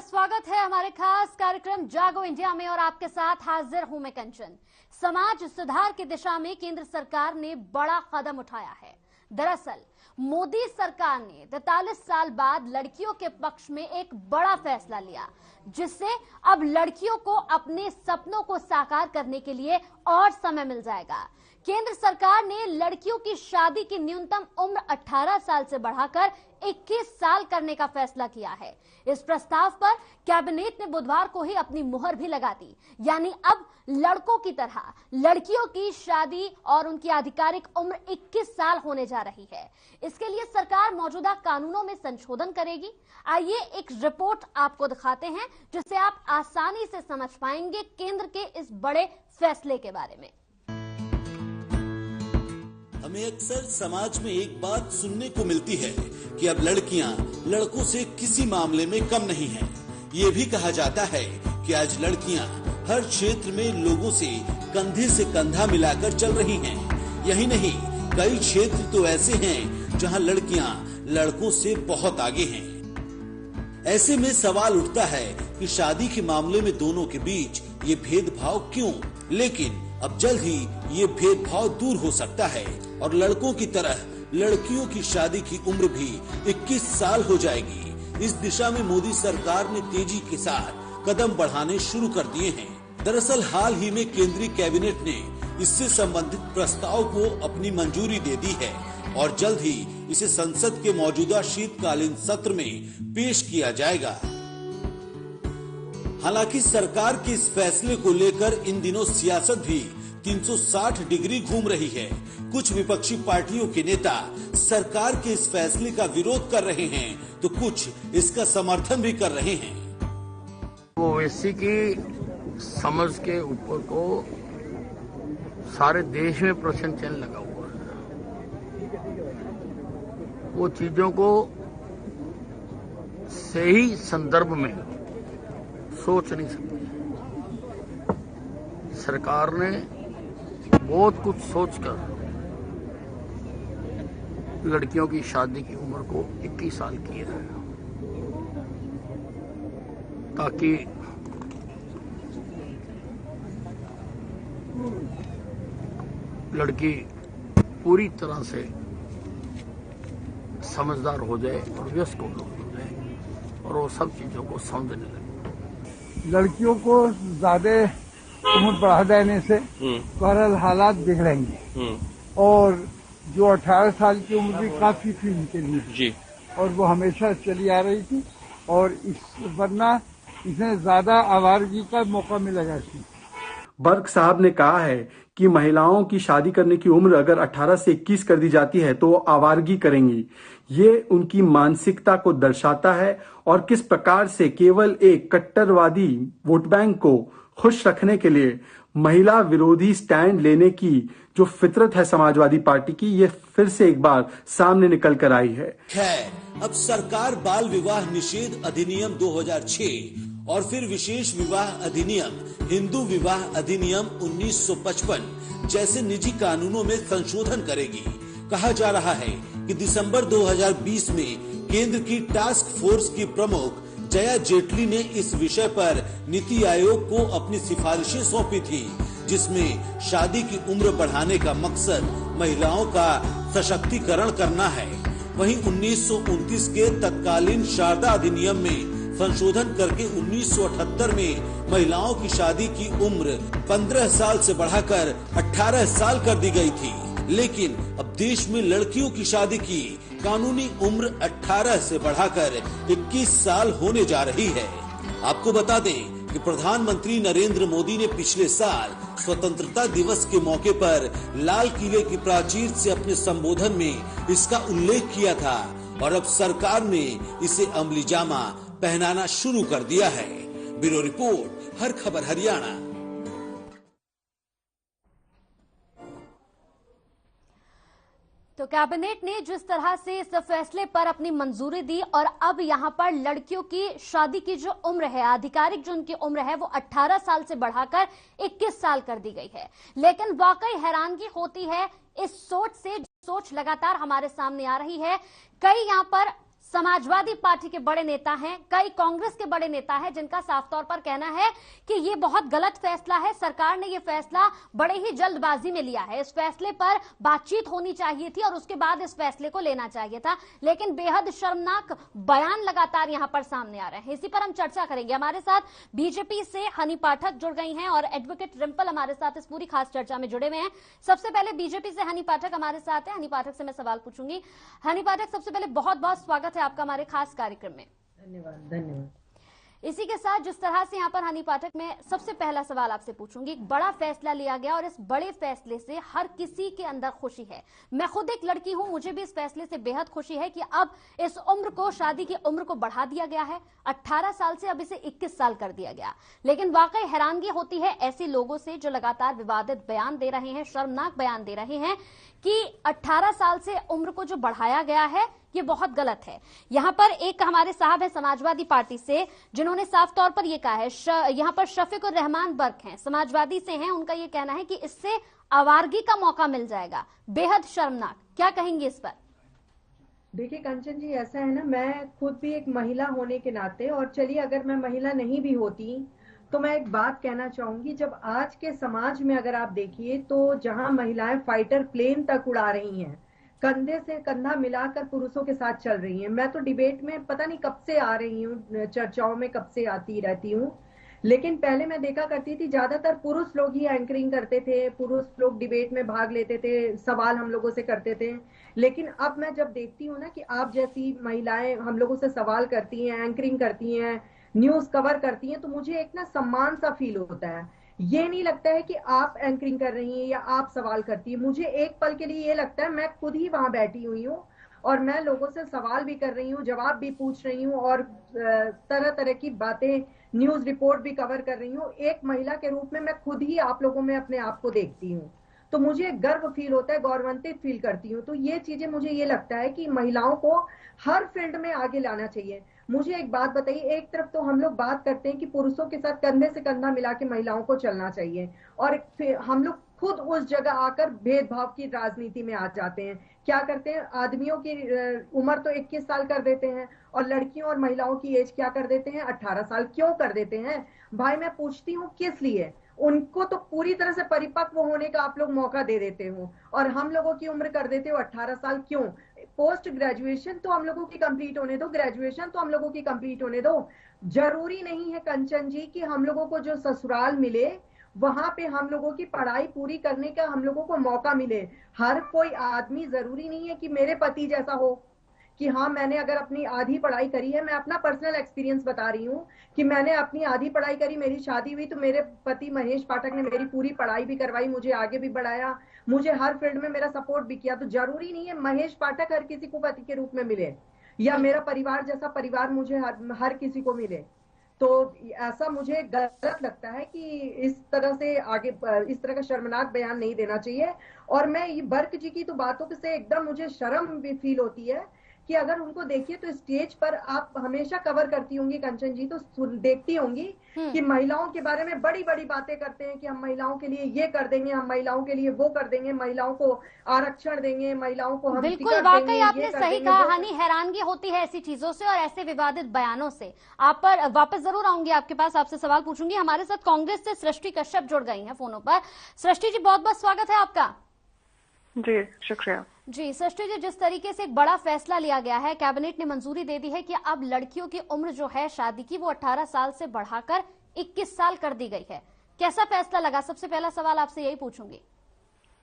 स्वागत है हमारे खास कार्यक्रम जागो इंडिया में और आपके साथ हाजिर हूं मैं कंचन। समाज सुधार की दिशा में केंद्र सरकार ने बड़ा कदम उठाया है। दरअसल मोदी सरकार ने 43 साल बाद लड़कियों के पक्ष में एक बड़ा फैसला लिया, जिससे अब लड़कियों को अपने सपनों को साकार करने के लिए और समय मिल जाएगा। केंद्र सरकार ने लड़कियों की शादी की न्यूनतम उम्र 18 साल से बढ़ाकर 21 साल करने का फैसला किया है। इस प्रस्ताव पर कैबिनेट ने बुधवार को ही अपनी मुहर भी लगा दी, यानी अब लड़कों की तरह लड़कियों की शादी और उनकी आधिकारिक उम्र 21 साल होने जा रही है। इसके लिए सरकार मौजूदा कानूनों में संशोधन करेगी। आइए एक रिपोर्ट आपको दिखाते हैं, जिससे आप आसानी से समझ पाएंगे केंद्र के इस बड़े फैसले के बारे में। हमें अक्सर समाज में एक बात सुनने को मिलती है कि अब लड़कियां लड़कों से किसी मामले में कम नहीं हैं। ये भी कहा जाता है कि आज लड़कियां हर क्षेत्र में लोगों से कंधा मिलाकर चल रही हैं। यही नहीं, कई क्षेत्र तो ऐसे हैं जहां लड़कियां लड़कों से बहुत आगे हैं। ऐसे में सवाल उठता है कि शादी के मामले में दोनों के बीच ये भेदभाव क्यों? लेकिन अब जल्द ही ये भेदभाव दूर हो सकता है और लड़कों की तरह लड़कियों की शादी की उम्र भी 21 साल हो जाएगी। इस दिशा में मोदी सरकार ने तेजी के साथ कदम बढ़ाने शुरू कर दिए हैं। दरअसल हाल ही में केंद्रीय कैबिनेट ने इससे संबंधित प्रस्ताव को अपनी मंजूरी दे दी है और जल्द ही इसे संसद के मौजूदा शीतकालीन सत्र में पेश किया जाएगा। हालांकि सरकार के इस फैसले को लेकर इन दिनों सियासत भी 360 डिग्री घूम रही है। कुछ विपक्षी पार्टियों के नेता सरकार के इस फैसले का विरोध कर रहे हैं, तो कुछ इसका समर्थन भी कर रहे हैं। ओवैसी की समझ के ऊपर को सारे देश में प्रश्न चिन्ह लगा हुआ है। वो चीजों को सही संदर्भ में सोच नहीं सकती। सरकार ने बहुत कुछ सोचकर लड़कियों की शादी की उम्र को 21 साल किया है, ताकि लड़की पूरी तरह से समझदार हो जाए और वयस्क हो जाए और वो सब चीजों को समझने लगे। लड़कियों को ज्यादा उम्र बढ़ा देने से बहरहाल हालात बिगड़ेंगे और जो 18 साल की उम्र भी काफी थी उनके लिए जी, और वो हमेशा चली आ रही थी और वरना इसमें ज्यादा आवारगी का मौका मिलेगा। बर्क साहब ने कहा है कि महिलाओं की शादी करने की उम्र अगर 18 से 21 कर दी जाती है तो वो आवारगी करेंगी। ये उनकी मानसिकता को दर्शाता है और किस प्रकार से केवल एक कट्टरवादी वोट बैंक को खुश रखने के लिए महिला विरोधी स्टैंड लेने की जो फितरत है समाजवादी पार्टी की, ये फिर से एक बार सामने निकल कर आई है। अब सरकार बाल विवाह निषेध अधिनियम 2006 और फिर विशेष विवाह अधिनियम, हिंदू विवाह अधिनियम 1955 जैसे निजी कानूनों में संशोधन करेगी। कहा जा रहा है कि दिसंबर 2020 में केंद्र की टास्क फोर्स की प्रमुख जया जेटली ने इस विषय पर नीति आयोग को अपनी सिफारिशें सौंपी थी, जिसमें शादी की उम्र बढ़ाने का मकसद महिलाओं का सशक्तिकरण करना है। वहीं 1929 के तत्कालीन शारदा अधिनियम में संशोधन करके 1978 में महिलाओं की शादी की उम्र 15 साल से बढ़ाकर 18 साल कर दी गई थी। लेकिन अब देश में लड़कियों की शादी की कानूनी उम्र 18 से बढ़ाकर 21 साल होने जा रही है। आपको बता दें कि प्रधानमंत्री नरेंद्र मोदी ने पिछले साल स्वतंत्रता दिवस के मौके पर लाल किले की प्राचीर से अपने संबोधन में इसका उल्लेख किया था और अब सरकार ने इसे अमली जामा पहनाना शुरू कर दिया है। ब्यूरो रिपोर्ट, हर खबर हरियाणा। तो कैबिनेट ने जिस तरह से इस फैसले पर अपनी मंजूरी दी और अब यहां पर लड़कियों की शादी की जो उम्र है, आधिकारिक जो उनकी उम्र है, वो 18 साल से बढ़ाकर 21 साल कर दी गई है। लेकिन वाकई हैरानगी होती है इस सोच से, जो सोच लगातार हमारे सामने आ रही है। कई यहां पर समाजवादी पार्टी के बड़े नेता हैं, कई कांग्रेस के बड़े नेता हैं, जिनका साफ तौर पर कहना है कि ये बहुत गलत फैसला है। सरकार ने ये फैसला बड़े ही जल्दबाजी में लिया है। इस फैसले पर बातचीत होनी चाहिए थी और उसके बाद इस फैसले को लेना चाहिए था, लेकिन बेहद शर्मनाक बयान लगातार यहां पर सामने आ रहे हैं। इसी पर हम चर्चा करेंगे। हमारे साथ बीजेपी से हनी पाठक जुड़ गई हैं और एडवोकेट रिंपल हमारे साथ इस पूरी खास चर्चा में जुड़े हुए हैं। सबसे पहले बीजेपी से हनी पाठक हमारे साथ है। हनी पाठक से मैं सवाल पूछूंगी। हनी पाठक, सबसे पहले बहुत बहुत स्वागत है आपका हमारे खास कार्यक्रम में। धन्यवाद। इसी के साथ जिस तरह से यहाँ पर हनी पाठक, मैं सबसे पहला सवाल आपसे पूछूंगी। एक बड़ा फैसला लिया गया और इस बड़े फैसले से हर किसी के अंदर खुशी है। मैं खुद एक लड़की हूं, मुझे भी इस फैसले से बेहद खुशी है कि अब इस उम्र को, शादी की उम्र को बढ़ा दिया गया है। 18 साल से अब इसे 21 साल कर दिया गया। लेकिन वाकई हैरानगी होती है ऐसे लोगों से जो लगातार विवादित बयान दे रहे हैं, शर्मनाक बयान दे रहे हैं कि 18 साल से उम्र को जो बढ़ाया गया है ये बहुत गलत है। यहाँ पर एक हमारे साहब है समाजवादी पार्टी से, जिन्होंने साफ तौर पर ये कहा है। यहाँ पर शफीकुर रहमान बर्क हैं, समाजवादी से हैं। उनका ये कहना है कि इससे आवारगी का मौका मिल जाएगा। बेहद शर्मनाक, क्या कहेंगे इस पर? देखिए कंचन जी, ऐसा है ना, मैं खुद भी एक महिला होने के नाते, और चलिए अगर मैं महिला नहीं भी होती तो मैं एक बात कहना चाहूंगी। जब आज के समाज में अगर आप देखिए तो जहां महिलाएं फाइटर प्लेन तक उड़ा रही हैं, कंधे से कंधा मिलाकर पुरुषों के साथ चल रही हैं। मैं तो डिबेट में पता नहीं कब से आ रही हूँ, चर्चाओं में कब से आती रहती हूँ, लेकिन पहले मैं देखा करती थी ज्यादातर पुरुष लोग ही एंकरिंग करते थे, पुरुष लोग डिबेट में भाग लेते थे, सवाल हम लोगों से करते थे। लेकिन अब मैं जब देखती हूँ ना कि आप जैसी महिलाएं हम लोगों से सवाल करती हैं, एंकरिंग करती हैं, न्यूज कवर करती हैं, तो मुझे एक ना सम्मान सा फील होता है। ये नहीं लगता है कि आप एंकरिंग कर रही हैं या आप सवाल करती हैं। मुझे एक पल के लिए ये लगता है मैं खुद ही वहां बैठी हुई हूँ और मैं लोगों से सवाल भी कर रही हूँ, जवाब भी पूछ रही हूँ और तरह तरह की बातें, न्यूज रिपोर्ट भी कवर कर रही हूँ। एक महिला के रूप में मैं खुद ही आप लोगों में अपने आप को देखती हूँ, तो मुझे गर्व फील होता है, गौरवान्वित फील करती हूँ। तो ये चीजें, मुझे ये लगता है कि महिलाओं को हर फील्ड में आगे लाना चाहिए। मुझे एक बात बताइए, एक तरफ तो हम लोग बात करते हैं कि पुरुषों के साथ कंधे से कंधा मिला के महिलाओं को चलना चाहिए, और फिर हम लोग खुद उस जगह आकर भेदभाव की राजनीति में आ जाते हैं। क्या करते हैं, आदमियों की उम्र तो 21 साल कर देते हैं और लड़कियों और महिलाओं की एज क्या कर देते हैं, 18 साल। क्यों कर देते हैं भाई? मैं पूछती हूँ किस लिए? उनको तो पूरी तरह से परिपक्व होने का आप लोग मौका दे देते हो और हम लोगों की उम्र कर देते हो 18 साल। क्यों? पोस्ट ग्रेजुएशन तो हम लोगों की कंप्लीट होने दो, ग्रेजुएशन तो हम लोगों की कंप्लीट होने दो। जरूरी नहीं है कंचन जी कि हम लोगों को जो ससुराल मिले वहां पे हम लोगों की पढ़ाई पूरी करने का हम लोगों को मौका मिले। हर कोई आदमी, जरूरी नहीं है कि मेरे पति जैसा हो कि हाँ मैंने अगर अपनी आधी पढ़ाई करी है, मैं अपना पर्सनल एक्सपीरियंस बता रही हूँ कि मैंने अपनी आधी पढ़ाई करी, मेरी शादी हुई तो मेरे पति महेश पाठक ने मेरी पूरी पढ़ाई भी करवाई, मुझे आगे भी बढ़ाया, मुझे हर फील्ड में मेरा सपोर्ट भी किया। तो जरूरी नहीं है महेश पाठक हर किसी को पति के रूप में मिले या मेरा परिवार जैसा परिवार मुझे हर किसी को मिले। तो ऐसा मुझे गलत लगता है कि इस तरह से आगे इस तरह का शर्मनाक बयान नहीं देना चाहिए। और मैं ये बर्क जी की तो बातों से एकदम मुझे शर्म भी फील होती है कि अगर उनको देखिए तो स्टेज पर आप हमेशा कवर करती होंगी कंचन जी, तो देखती होंगी कि महिलाओं के बारे में बड़ी बड़ी बातें करते हैं कि हम महिलाओं के लिए ये कर देंगे, हम महिलाओं के लिए वो कर देंगे, महिलाओं को आरक्षण देंगे, महिलाओं को हम बिल्कुल, वाकई आपने सही कहा हनी। हैरानगी होती है ऐसी चीजों से और ऐसे विवादित बयानों से। आप पर वापस जरूर आऊंगी, आपके पास आपसे सवाल पूछूंगी। हमारे साथ कांग्रेस से सृष्टि कश्यप जुड़ गई हैं फोनों पर। सृष्टि जी, बहुत बहुत स्वागत है आपका। जी शुक्रिया। जी सृष्टि जी, जिस तरीके से एक बड़ा फैसला लिया गया है, कैबिनेट ने मंजूरी दे दी है कि अब लड़कियों की उम्र जो है शादी की वो 18 साल से बढ़ाकर 21 साल कर दी गई है, कैसा फैसला लगा? सबसे पहला सवाल आपसे यही पूछूंगी।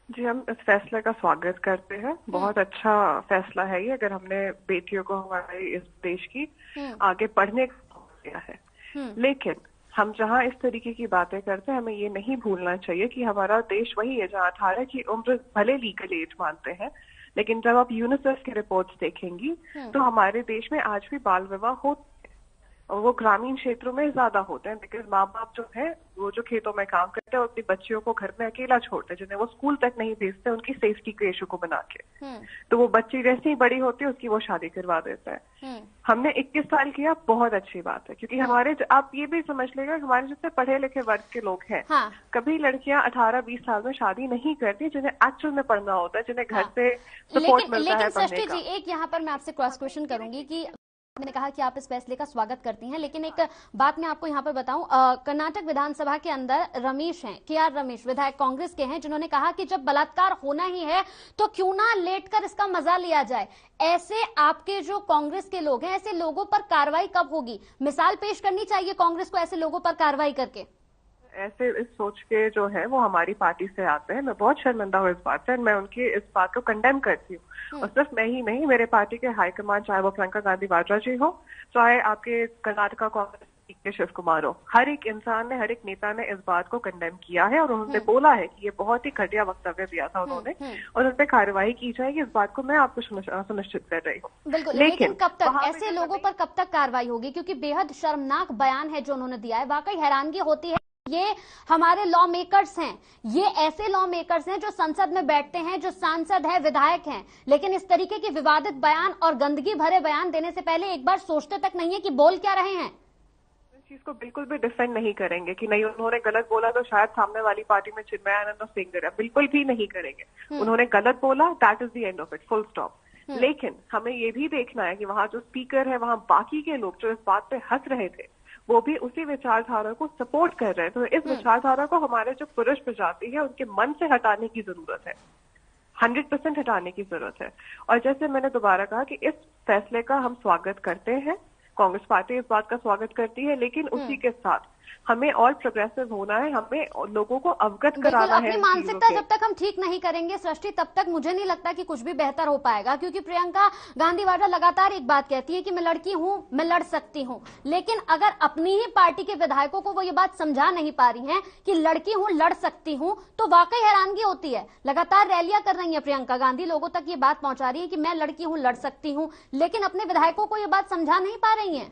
जी, हम इस फैसले का स्वागत करते हैं। बहुत अच्छा फैसला है ये, अगर हमने बेटियों को हमारे इस देश की आगे पढ़ने का दिया है। लेकिन हम जहाँ इस तरीके की बातें करते हैं, हमें ये नहीं भूलना चाहिए कि हमारा देश वही है जहाँ 18 की उम्र भले लीगल एज मानते हैं, लेकिन जब आप यूनिसेफ की रिपोर्ट्स देखेंगी तो हमारे देश में आज भी बाल विवाह होते हैं और वो ग्रामीण क्षेत्रों में ज्यादा होते हैं। बिकॉज माँ बाप जो है वो जो खेतों में काम करते हैं और अपनी बच्चियों को घर में अकेला छोड़ते हैं, जिन्हें वो स्कूल तक नहीं भेजते उनकी सेफ्टी के इशू को बना के। तो वो बच्ची जैसे ही बड़ी होती है उसकी वो शादी करवा देता है। हमने 21 साल किया, बहुत अच्छी बात है, क्योंकि हमारे, आप ये भी समझ लेगा, हमारे जितने पढ़े लिखे वर्ग के लोग हैं, कभी लड़कियां 18-20 साल में शादी नहीं करती, जिन्हें एक्चुअल में पढ़ना होता है, जिन्हें घर से सपोर्ट मिलता है पढ़ने का। लेकिन सृष्टि जी, एक यहाँ पर मैं आपसे क्रॉस क्वेश्चन करूंगी कि मैंने कहा कि आप इस फैसले का स्वागत करती हैं, लेकिन एक बात मैं आपको यहाँ पर बताऊं, कर्नाटक विधानसभा के अंदर रमेश हैं, KR रमेश, विधायक कांग्रेस के हैं, जिन्होंने कहा कि जब बलात्कार होना ही है तो क्यों ना लेटकर इसका मजा लिया जाए। ऐसे आपके जो कांग्रेस के लोग हैं, ऐसे लोगों पर कार्रवाई कब होगी? मिसाल पेश करनी चाहिए कांग्रेस को ऐसे लोगों पर कार्रवाई करके। ऐसे इस सोच के जो है वो हमारी पार्टी से आते हैं। मैं बहुत शर्मिंदा हूँ इस बात से, मैं उनकी इस बात को कंडेम करती हूँ। और सिर्फ मैं ही नहीं, मेरे पार्टी के हाईकमान, चाहे वो प्रियंका गांधी वाड्रा जी हो, चाहे आपके कर्नाटका कांग्रेस के शिव कुमार हो, हर एक इंसान ने, हर एक नेता ने इस बात को कंडेम किया है और उन्होंने बोला है कि ये बहुत ही घटिया वक्तव्य दिया था उन्होंने, और उन पर कार्रवाई की जाएगी। इस बात को मैं आपको सुनिश्चित कर रही हूँ। बिल्कुल, लेकिन कब तक ऐसे लोगों पर कब तक कार्रवाई होगी? क्योंकि बेहद शर्मनाक बयान है जो उन्होंने दिया है। वाकई हैरानगी होती है। ये हमारे लॉ मेकर्स हैं, ये ऐसे लॉ मेकर्स हैं जो संसद में बैठते हैं, जो सांसद है, विधायक हैं, लेकिन इस तरीके के विवादित बयान और गंदगी भरे बयान देने से पहले एक बार सोचते तक नहीं है कि बोल क्या रहे हैं। इस चीज को बिल्कुल भी डिफेंड नहीं करेंगे कि नहीं उन्होंने गलत बोला तो शायद सामने वाली पार्टी में चिन्मयानंद और सिंह रहा, बिल्कुल भी नहीं करेंगे। उन्होंने गलत बोला, that is the end of it, full stop. लेकिन हमें ये भी देखना है कि वहां जो स्पीकर है, वहां बाकी के लोग जो इस बात पे हंस रहे थे, वो भी उसी विचारधारा को सपोर्ट कर रहे हैं। तो इस विचारधारा को हमारे जो पुरुष प्रजाति है उनके मन से हटाने की जरूरत है, 100% हटाने की जरूरत है। और जैसे मैंने दोबारा कहा कि इस फैसले का हम स्वागत करते हैं, कांग्रेस पार्टी इस बात का स्वागत करती है, लेकिन उसी के साथ हमें और प्रोग्रेसिव होना है, हमें लोगों को अवगत कराना है। अपनी मानसिकता जब तक हम ठीक नहीं करेंगे सृष्टि, तब तक मुझे नहीं लगता कि कुछ भी बेहतर हो पाएगा। क्योंकि प्रियंका गांधी वाड्रा लगातार एक बात कहती है कि मैं लड़की हूं, मैं लड़ सकती हूं, लेकिन अगर अपनी ही पार्टी के विधायकों को वो ये बात समझा नहीं पा रही हैं कि लड़की हूं, लड़ सकती हूं, तो वाकई हैरानगी होती है। लगातार रैलियां कर रही है प्रियंका गांधी, लोगों तक ये बात पहुंचा रही है कि मैं लड़की हूं, लड़ सकती हूं, लेकिन अपने विधायकों को ये बात समझा नहीं पा रही है।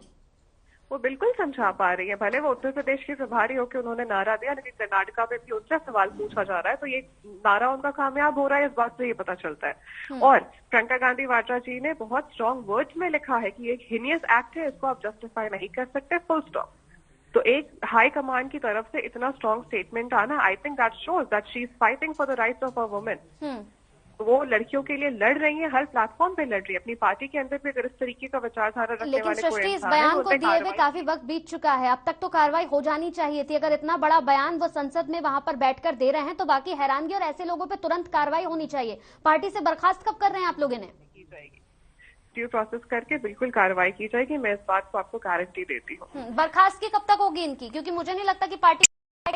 वो बिल्कुल समझा पा रही है। भले वो उत्तर प्रदेश की प्रभारी होकर उन्होंने नारा दिया, लेकिन कर्नाटका में भी उनसे सवाल पूछा जा रहा है, तो ये नारा उनका कामयाब हो रहा है, इस बात से ये पता चलता है। और प्रियंका गांधी वाड्रा जी ने बहुत स्ट्रॉन्ग वर्ड्स में लिखा है कि एक हिनियस एक्ट है, इसको आप जस्टिफाई नहीं कर सकते, फुल स्टॉप। तो एक हाई कमांड की तरफ से इतना स्ट्रॉन्ग स्टेटमेंट आना, I think that shows that she is fighting for the rights of a women. वो लड़कियों के लिए लड़ रही है, हर प्लेटफॉर्म पे लड़ रही है। अपनी पार्टी के अंदर भी अगर इस तरीके का विचारधारा रखने वाले कोई इंसान है, इस बयान को दिए हुए काफी वक्त बीत चुका है, अब तक तो कार्रवाई हो जानी चाहिए थी। अगर इतना बड़ा बयान वो संसद में वहां पर बैठकर दे रहे हैं तो बाकी हैरानगी, और ऐसे लोगों पे तुरंत कार्रवाई होनी चाहिए। पार्टी से बर्खास्त कब कर रहे हैं आप लोगों ने? की जाएगी, ड्यू प्रोसेस करके बिल्कुल कार्रवाई की जाएगी, मैं इस बात को आपको गारंटी देती हूँ। बर्खास्त की कब तक होगी इनकी? क्योंकि मुझे नहीं लगता कि पार्टी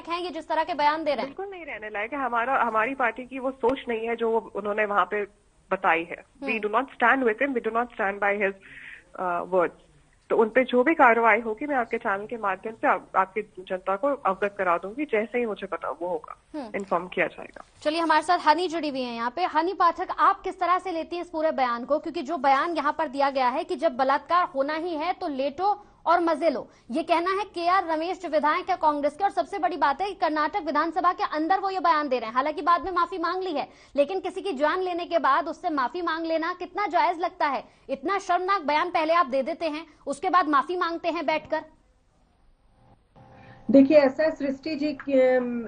हैं ये जिस तरह के बयान दे रहे हैं। बिल्कुल नहीं रहने लायक है। हमारी पार्टी की वो सोच नहीं है जो उन्होंने वहां पे बताई है। We do not stand with him, we do not stand by his words. तो उन पे जो भी कार्रवाई होगी मैं आपके चैनल के माध्यम से आपकी जनता को अवगत करा दूंगी, जैसे ही मुझे पता वो होगा, इन्फॉर्म किया जाएगा। चलिए, हमारे साथ हनी जुड़ी हुई है यहाँ पे। हनी पाठक, आप किस तरह से लेती है इस पूरे बयान को? क्योंकि जो बयान यहाँ पर दिया गया है कि जब बलात्कार होना ही है तो लेटो और मजे लो, ये कहना है KR रमेश जो विधायक है कांग्रेस के, और सबसे बड़ी बात है कि कर्नाटक विधानसभा के अंदर वो ये बयान दे रहे हैं। हालांकि बाद में माफी मांग ली है, लेकिन किसी की जान लेने के बाद उससे माफी मांग लेना कितना जायज लगता है? इतना शर्मनाक बयान पहले आप दे देते हैं, उसके बाद माफी मांगते हैं बैठकर। देखिए, ऐसा है सृष्टि जी,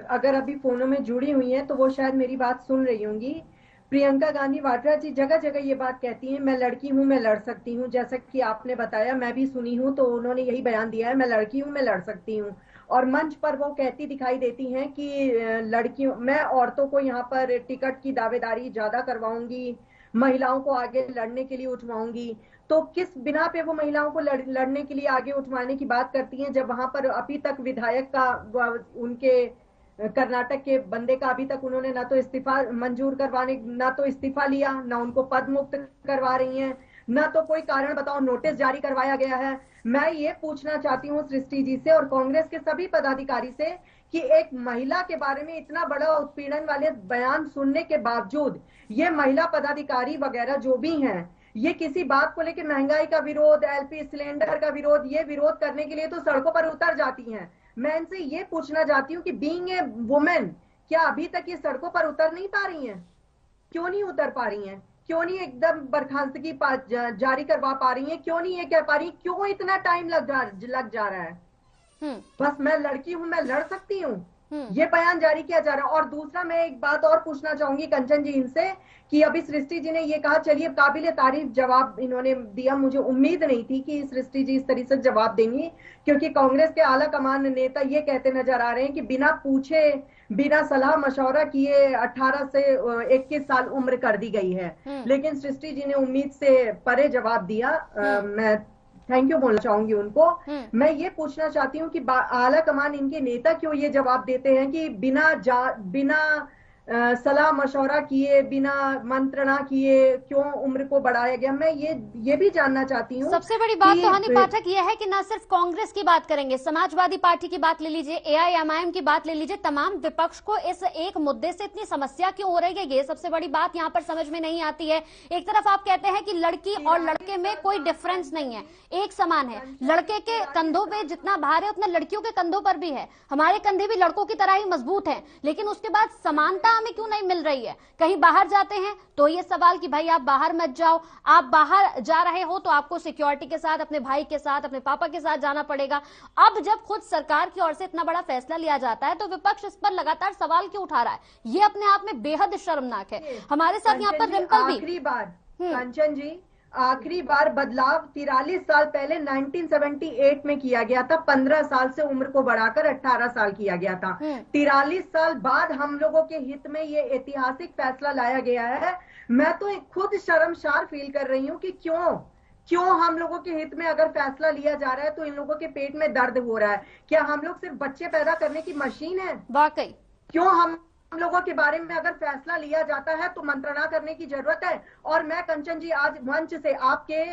अगर अभी फोनों में जुड़ी हुई हैं तो वो शायद मेरी बात सुन रही होंगी। प्रियंका गांधी वाड्रा जी जगह जगह ये बात कहती हैं, मैं लड़की हूं, मैं लड़ सकती हूं। जैसा कि आपने बताया, मैं भी सुनी हूं, तो उन्होंने यही बयान दिया है, मैं लड़की हूं, मैं लड़ सकती हूं। और मंच पर वो कहती दिखाई देती हैं कि लड़कियों, मैं औरतों को यहाँ पर टिकट की दावेदारी ज्यादा करवाऊंगी, महिलाओं को आगे लड़ने के लिए उठवाऊंगी। तो किस बिना पे वो महिलाओं को लड़ने के लिए आगे उठवाने की बात करती हैं, जब वहां पर अभी तक विधायक का, उनके कर्नाटक के बंदे का अभी तक उन्होंने ना तो इस्तीफा मंजूर करवाने, ना तो इस्तीफा लिया, ना उनको पद मुक्त करवा रही हैं, ना तो कोई कारण बताओ नोटिस जारी करवाया गया है। मैं ये पूछना चाहती हूँ सृष्टि जी से और कांग्रेस के सभी पदाधिकारी से कि एक महिला के बारे में इतना बड़ा उत्पीड़न वाले बयान सुनने के बावजूद ये महिला पदाधिकारी वगैरह जो भी हैं, ये किसी बात को लेकर, महंगाई का विरोध, LP सिलेंडर का विरोध, ये विरोध करने के लिए तो सड़कों पर उतर जाती हैं। मैं इनसे ये पूछना चाहती हूँ कि बीइंग ए वुमेन, क्या अभी तक ये सड़कों पर उतर नहीं पा रही हैं? क्यों नहीं उतर पा रही हैं? क्यों नहीं एकदम बर्खास्तगी जारी करवा पा रही है, क्यों नहीं ये कह पा रही, क्यों इतना टाइम लग जा रहा है। बस मैं लड़की हूं, मैं लड़ सकती हूँ, ये बयान जारी किया जा रहा है। और दूसरा मैं एक बात और पूछना चाहूंगी कंचन जी इनसे कि अभी सृष्टि जी ने ये कहा, चलिए काबिले तारीफ जवाब इन्होंने दिया, मुझे उम्मीद नहीं थी कि सृष्टि जी इस तरह से जवाब देंगी, क्योंकि कांग्रेस के आला कमान नेता ये कहते नजर आ रहे हैं कि बिना पूछे, बिना सलाह मशवरा किए 18 से 21 साल उम्र कर दी गई है। लेकिन सृष्टि जी ने उम्मीद से परे जवाब दिया। मैं थैंक यू बोलना चाहूंगी उनको। मैं ये पूछना चाहती हूँ कि आला कमान इनके नेता क्यों ये जवाब देते हैं कि बिना सलाह मशवरा किए, बिना मंत्रणा किए क्यों उम्र को बढ़ाया गया। मैं ये भी जानना चाहती हूँ। सबसे बड़ी बात तो हनी पाठक ये है कि न सिर्फ कांग्रेस की बात करेंगे, समाजवादी पार्टी की बात ले लीजिए, AIMIM की बात ले लीजिए, तमाम विपक्ष को इस एक मुद्दे से इतनी समस्या क्यों हो रही है, ये सबसे बड़ी बात यहाँ पर समझ में नहीं आती है। एक तरफ आप कहते हैं कि लड़की और लड़के में कोई डिफरेंस नहीं है, एक समान है, लड़के के कंधों पे जितना भार है उतना लड़कियों के कंधों पर भी है, हमारे कंधे भी लड़कों की तरह ही मजबूत हैं, लेकिन उसके बाद समानता हमें क्यों नहीं मिल रही है। कहीं बाहर जाते हैं तो ये सवाल कि भाई आप बाहर मत जाओ, आप बाहर जा रहे हो तो आपको सिक्योरिटी के साथ, अपने भाई के साथ, अपने पापा के साथ जाना पड़ेगा। अब जब खुद सरकार की ओर से इतना बड़ा फैसला लिया जाता है तो विपक्ष इस पर लगातार सवाल क्यों उठा रहा है, ये अपने आप में बेहद शर्मनाक है। हमारे साथ यहाँ पर रिंपल भी। आखिरी बार कंचन जी, आखिरी बार बदलाव 43 साल पहले 1978 में किया गया था, 15 साल से उम्र को बढ़ाकर 18 साल किया गया था। 43 साल बाद हम लोगों के हित में ये ऐतिहासिक फैसला लाया गया है। मैं तो खुद शर्मसार फील कर रही हूँ कि क्यों हम लोगों के हित में अगर फैसला लिया जा रहा है तो इन लोगों के पेट में दर्द हो रहा है। क्या हम लोग सिर्फ बच्चे पैदा करने की मशीन है? वाकई क्यों हम लोगों के बारे में अगर फैसला लिया जाता है तो मंत्रणा करने की जरूरत है। और मैं कंचन जी आज मंच से आपके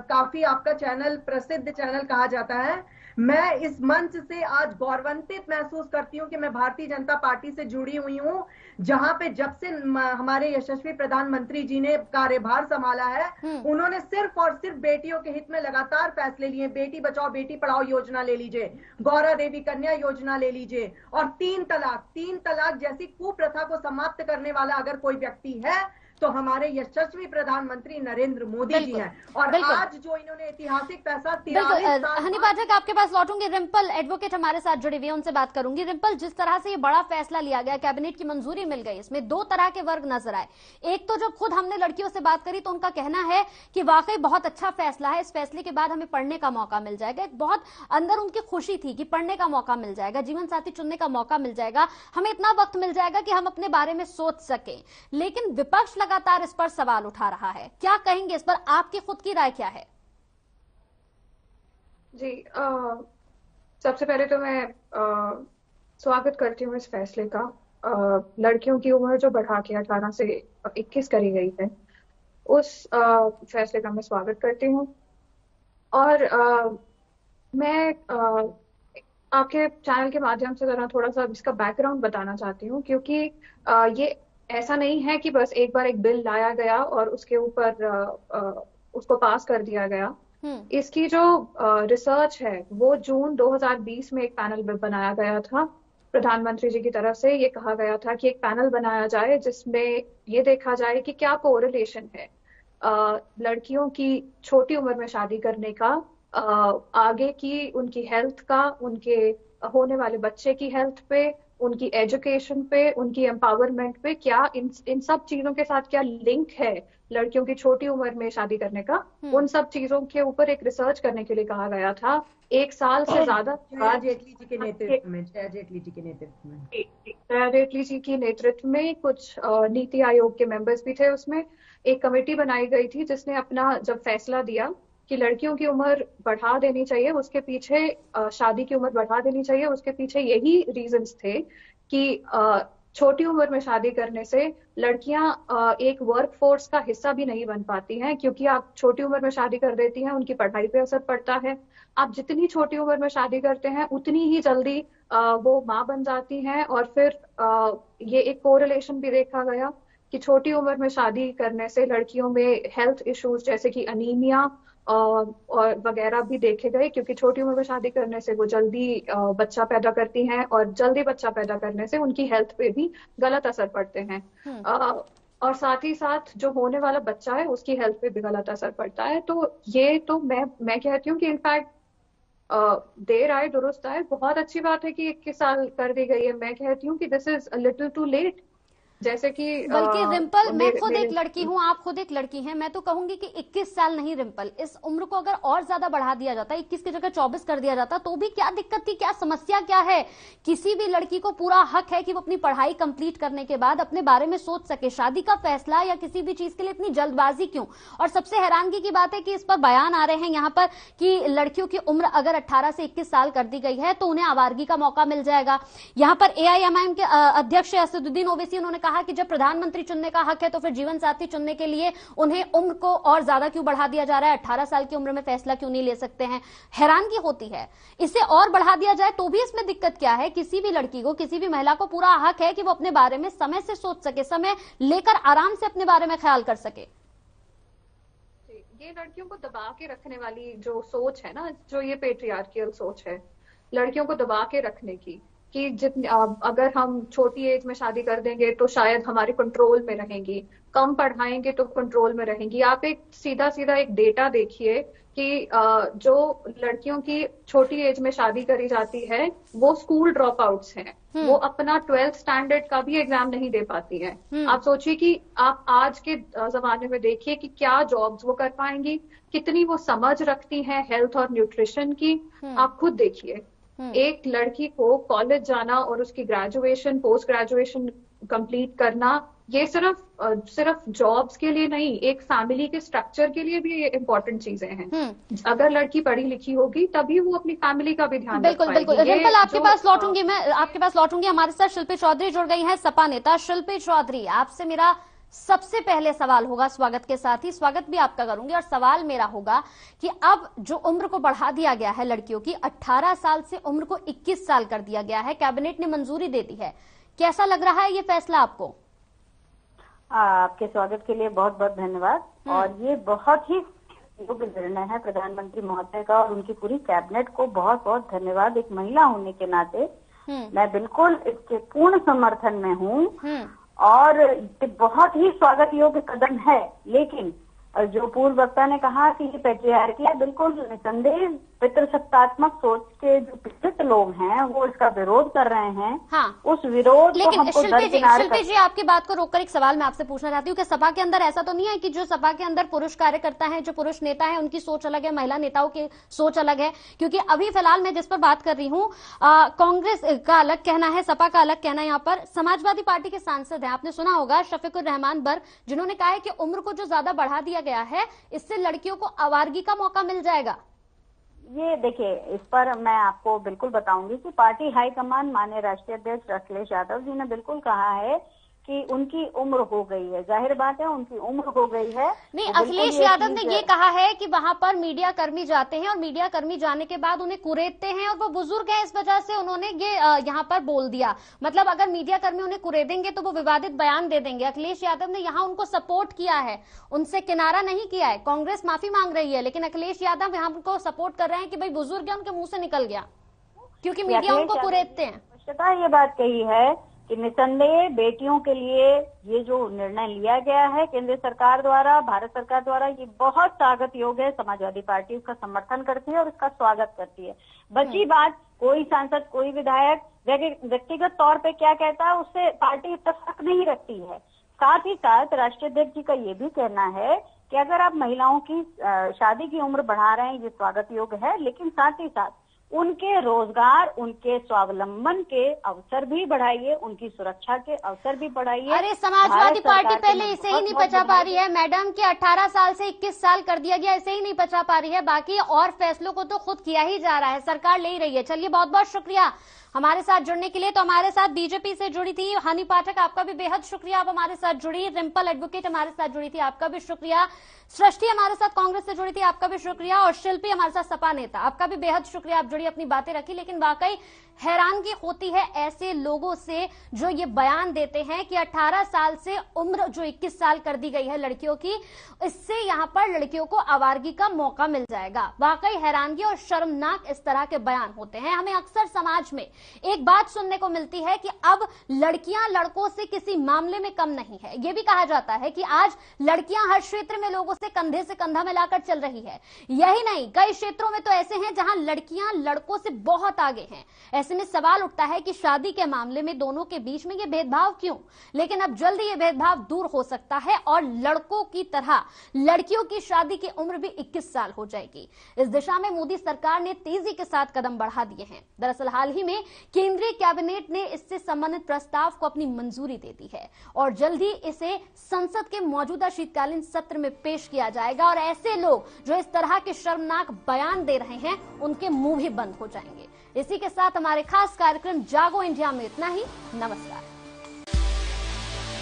काफी आपका चैनल प्रसिद्ध चैनल कहा जाता है, मैं इस मंच से आज गौरवान्वित महसूस करती हूँ कि मैं भारतीय जनता पार्टी से जुड़ी हुई हूँ, जहां पे जब से हमारे यशस्वी प्रधानमंत्री जी ने कार्यभार संभाला है उन्होंने सिर्फ और सिर्फ बेटियों के हित में लगातार फैसले लिए। बेटी बचाओ बेटी पढ़ाओ योजना ले लीजिए, गौरा देवी कन्या योजना ले लीजिए, और 3 तलाक जैसी कुप्रथा को समाप्त करने वाला अगर कोई व्यक्ति है तो हमारे यशस्वी प्रधानमंत्री नरेंद्र मोदी जी हैं। और आज जो इन्होंने ऐतिहासिक फैसला 43 साल। हनी पाठक आपके पास लौटूंगी, रिंपल एडवोकेट हमारे साथ जुड़ी हुई है, उनसे बात करूंगी। रिंपल, जिस तरह से ये बड़ा फैसला लिया गया, कैबिनेट की मंजूरी मिल गई, इसमें 2 तरह के वर्ग नजर आए। एक तो जब खुद हमने लड़कियों से बात करी तो उनका कहना है कि वाकई बहुत अच्छा फैसला है, इस फैसले के बाद हमें पढ़ने का मौका मिल जाएगा। एक बहुत अंदर उनकी खुशी थी कि पढ़ने का मौका मिल जाएगा, जीवन साथी चुनने का मौका मिल जाएगा, हमें इतना वक्त मिल जाएगा कि हम अपने बारे में सोच सकें। लेकिन विपक्ष लगातार इस पर सवाल उठा रहा है, क्या कहेंगे इस पर? आपकी खुद की राय क्या है? जी, सबसे पहले तो मैं स्वागत करती हूँ इस फैसले का। लड़कियों की उम्र जो बढ़ा के 18 से 21 करी गई है, उस फैसले का मैं स्वागत करती हूँ। और मैं आपके चैनल के माध्यम से जरा थोड़ा सा इसका बैकग्राउंड बताना चाहती हूँ, क्योंकि ये ऐसा नहीं है कि बस एक बार एक बिल लाया गया और उसके ऊपर उसको पास कर दिया गया। इसकी जो रिसर्च है वो जून 2020 में एक पैनल बनाया गया था प्रधानमंत्री जी की तरफ से। ये कहा गया था कि एक पैनल बनाया जाए जिसमें ये देखा जाए कि क्या कोरिलेशन है लड़कियों की छोटी उम्र में शादी करने का, आगे की उनकी हेल्थ का, उनके होने वाले बच्चे की हेल्थ पे, उनकी एजुकेशन पे, उनकी एम्पावरमेंट पे, क्या इन सब चीजों के साथ क्या लिंक है लड़कियों की छोटी उम्र में शादी करने का। उन सब चीजों के ऊपर एक रिसर्च करने के लिए कहा गया था। 1 साल से ज्यादा जया जेटली जी के नेतृत्व में कुछ नीति आयोग के मेंबर्स भी थे। उसमें एक कमेटी बनाई गई थी जिसने अपना जब फैसला दिया कि लड़कियों की उम्र बढ़ा देनी चाहिए, उसके पीछे शादी की उम्र बढ़ा देनी चाहिए, उसके पीछे यही रीजंस थे कि छोटी उम्र में शादी करने से लड़कियां एक वर्क फोर्स का हिस्सा भी नहीं बन पाती हैं, क्योंकि आप छोटी उम्र में शादी कर देती हैं, उनकी पढ़ाई पे असर पड़ता है। आप जितनी छोटी उम्र में शादी करते हैं उतनी ही जल्दी वो माँ बन जाती हैं। और फिर ये एक कोरिलेशन भी देखा गया कि छोटी उम्र में शादी करने से लड़कियों में हेल्थ इश्यूज जैसे कि अनीमिया और वगैरह भी देखे गए, क्योंकि छोटी उम्र में शादी करने से वो जल्दी बच्चा पैदा करती हैं और जल्दी बच्चा पैदा करने से उनकी हेल्थ पे भी गलत असर पड़ते हैं। और साथ ही साथ जो होने वाला बच्चा है उसकी हेल्थ पे भी गलत असर पड़ता है। तो ये तो मैं कहती हूँ कि इनफैक्ट देर आए दुरुस्त आए, बहुत अच्छी बात है कि 21 साल कर दी गई है। मैं कहती हूँ कि this is a little too late. जैसे कि बल्कि रिम्पल, मैं खुद एक लड़की हूँ, आप खुद एक लड़की हैं, मैं तो कहूंगी कि 21 साल नहीं रिम्पल, इस उम्र को अगर और ज्यादा बढ़ा दिया जाता, 21 की जगह 24 कर दिया जाता तो भी क्या दिक्कत थी, क्या समस्या क्या है। किसी भी लड़की को पूरा हक है कि वो अपनी पढ़ाई कंप्लीट करने के बाद अपने बारे में सोच सके। शादी का फैसला या किसी भी चीज के लिए इतनी जल्दबाजी क्यों। और सबसे हैरानगी की बात है कि इस पर बयान आ रहे हैं यहाँ पर कि लड़कियों की उम्र अगर 18 से 21 साल कर दी गई है तो उन्हें आवारगी का मौका मिल जाएगा। यहाँ पर AIMIM के अध्यक्ष असदुद्दीन ओवैसी उन्होंने कहा कि जब प्रधानमंत्री चुनने का हक है तो फिर जीवन साथी चुनने के लिए उन्हें उम्र को और ज्यादा क्यों बढ़ा दिया जा रहा है, 18 साल की उम्र में फैसला क्यों नहीं ले सकते हैं। हैरानगी होती है। इसे और बढ़ा दिया जाए तो भी इसमें दिक्कत क्या है। किसी भी लड़की को, किसी भी महिला को पूरा हक है कि वो अपने बारे में समय से सोच सके, समय लेकर आराम से अपने बारे में ख्याल कर सके। ये लड़कियों को दबा के रखने वाली जो सोच है ना, जो ये पेट्रियार्कियल सोच है लड़कियों को दबा के रखने की, कि जितनी अगर हम छोटी एज में शादी कर देंगे तो शायद हमारे कंट्रोल में रहेंगी, कम पढ़ाएंगे तो कंट्रोल में रहेंगी। आप एक सीधा एक डेटा देखिए कि जो लड़कियों की छोटी एज में शादी करी जाती है वो स्कूल ड्रॉप आउट्स हैं, वो अपना 12th स्टैंडर्ड का भी एग्जाम नहीं दे पाती हैं। आप सोचिए कि आप आज के जमाने में देखिए कि क्या जॉब्स वो कर पाएंगी, कितनी वो समझ रखती हैं हेल्थ और न्यूट्रिशन की। आप खुद देखिए, एक लड़की को कॉलेज जाना और उसकी ग्रेजुएशन, पोस्ट ग्रेजुएशन कंप्लीट करना, ये सिर्फ जॉब्स के लिए नहीं, एक फैमिली के स्ट्रक्चर के लिए भी ये इम्पोर्टेंट चीजें हैं। अगर लड़की पढ़ी लिखी होगी तभी वो अपनी फैमिली का भी ध्यान रख पाएगी। बिल्कुल। रिम्पल, आपके पास लौटूंगी मैं, आपके पास लौटूंगी। हमारे साथ शिल्पी चौधरी जुड़ गई हैं, सपा नेता। शिल्पी चौधरी, आपसे मेरा सबसे पहले सवाल होगा, स्वागत के साथ ही स्वागत भी आपका करूंगी, और सवाल मेरा होगा कि अब जो उम्र को बढ़ा दिया गया है लड़कियों की, 18 साल से उम्र को 21 साल कर दिया गया है, कैबिनेट ने मंजूरी दे दी है, कैसा लग रहा है ये फैसला आपको? आपके स्वागत के लिए बहुत बहुत धन्यवाद। और ये बहुत ही योग्य निर्णय है प्रधानमंत्री महोदय का, और उनकी पूरी कैबिनेट को बहुत बहुत धन्यवाद। एक महिला होने के नाते मैं बिल्कुल इसके पूर्ण समर्थन में हूँ और ये बहुत ही स्वागत योग्य कदम है। लेकिन जो पूर्व वक्ता ने कहा कि ये पेट्रियार्की है, बिल्कुल निसंदेह पितृसत्तात्मक सोच के जो पीड़ित लोग हैं वो इसका विरोध कर रहे हैं। हाँ। उस विरोध को हमको दरकिनार शिल्पी जी, आपकी बात को रोककर एक सवाल मैं आपसे पूछना चाहती हूँ कि सपा के अंदर ऐसा तो नहीं है कि जो सपा के अंदर पुरुष कार्यकर्ता है, जो पुरुष नेता है, उनकी सोच अलग है, महिला नेताओं की सोच अलग है? क्योंकि अभी फिलहाल मैं जिस पर बात कर रही हूँ, कांग्रेस का अलग कहना है, सपा का अलग कहना है। यहाँ पर समाजवादी पार्टी के सांसद हैं, आपने सुना होगा शफीकुर रहमान बर्क, जिन्होंने कहा है कि उम्र को जो ज्यादा बढ़ा दिया गया है इससे लड़कियों को आवारगी का मौका मिल जाएगा। ये देखिए, इस पर मैं आपको बिल्कुल बताऊंगी कि पार्टी हाईकमान माननीय राष्ट्रीय अध्यक्ष अखिलेश यादव जी ने बिल्कुल कहा है कि उनकी उम्र हो गई है। जाहिर बात है उनकी उम्र हो गई है। नहीं, अखिलेश यादव ने ये कहा है कि वहां पर मीडिया कर्मी जाते हैं और मीडिया कर्मी जाने के बाद उन्हें कुरेदते हैं और वो बुजुर्ग हैं, इस वजह से उन्होंने ये यहाँ पर बोल दिया। मतलब अगर मीडिया कर्मी उन्हें कुरेदेंगे तो वो विवादित बयान दे देंगे। अखिलेश यादव ने यहाँ उनको सपोर्ट किया है, उनसे किनारा नहीं किया है। कांग्रेस माफी मांग रही है लेकिन अखिलेश यादव यहाँ उनको सपोर्ट कर रहे हैं कि भाई बुजुर्ग है, उनके मुंह से निकल गया, क्योंकि मीडिया उनको कुरेदते हैं। ये बात कही है कि निसंदेह बेटियों के लिए ये जो निर्णय लिया गया है केंद्र सरकार द्वारा, भारत सरकार द्वारा, ये बहुत स्वागत योग्य है। समाजवादी पार्टी उसका समर्थन करती है और उसका स्वागत करती है। बची बात कोई सांसद, कोई विधायक व्यक्तिगत तौर पे क्या कहता है उससे पार्टी इत्तेफाक नहीं रखती है। साथ ही साथ राष्ट्रीय अध्यक्ष जी का ये भी कहना है कि अगर आप महिलाओं की शादी की उम्र बढ़ा रहे हैं ये स्वागत योग्य है, लेकिन साथ ही साथ उनके रोजगार, उनके स्वावलंबन के अवसर भी बढ़ाइए, उनकी सुरक्षा के अवसर भी बढ़ाइए। अरे समाजवादी पार्टी पहले इसे ही नहीं पचा पा रही है मैडम कि 18 साल से 21 साल कर दिया गया, इसे ही नहीं पचा पा रही है। बाकी और फैसलों को तो खुद किया ही जा रहा है, सरकार ले ही रही है। चलिए, बहुत बहुत शुक्रिया हमारे साथ जुड़ने के लिए। तो हमारे साथ बीजेपी से जुड़ी थी हनी पाठक, आपका भी बेहद शुक्रिया, आप हमारे साथ जुड़ी। रिम्पल एडवोकेट हमारे साथ जुड़ी थी, आपका भी शुक्रिया। सृष्टि हमारे साथ कांग्रेस से जुड़ी थी, आपका भी शुक्रिया, और शिल्पी हमारे साथ सपा नेता, आपका भी बेहद शुक्रिया, आप जुड़ी अपनी बातें रखी। लेकिन वाकई हैरानगी होती है ऐसे लोगों से जो ये बयान देते हैं कि 18 साल से उम्र जो 21 साल कर दी गई है लड़कियों की, इससे यहां पर लड़कियों को आवारगी का मौका मिल जाएगा। वाकई हैरानगी और शर्मनाक इस तरह के बयान होते हैं। हमें अक्सर समाज में एक बात सुनने को मिलती है कि अब लड़कियां लड़कों से किसी मामले में कम नहीं है। यह भी कहा जाता है कि आज लड़कियां हर क्षेत्र में लोगों से कंधे से कंधा मिलाकर चल रही है। यही नहीं, कई क्षेत्रों में तो ऐसे हैं जहां लड़कियां लड़कों से बहुत आगे हैं। ऐसे में सवाल उठता है कि शादी के मामले में दोनों के बीच में ये भेदभाव क्यों? लेकिन अब जल्दी ये भेदभाव दूर हो सकता है और लड़कों की तरह लड़कियों की शादी की उम्र भी 21 साल हो जाएगी। इस दिशा में मोदी सरकार ने तेजी के साथ कदम बढ़ा दिए हैं। दरअसल हाल ही में केंद्रीय कैबिनेट ने इससे संबंधित प्रस्ताव को अपनी मंजूरी दे दी है और जल्द ही इसे संसद के मौजूदा शीतकालीन सत्र में पेश किया जाएगा और ऐसे लोग जो इस तरह के शर्मनाक बयान दे रहे हैं उनके मुंह भी बंद हो जाएंगे। इसी के साथ हमारे खास कार्यक्रम जागो इंडिया में इतना ही। नमस्कार।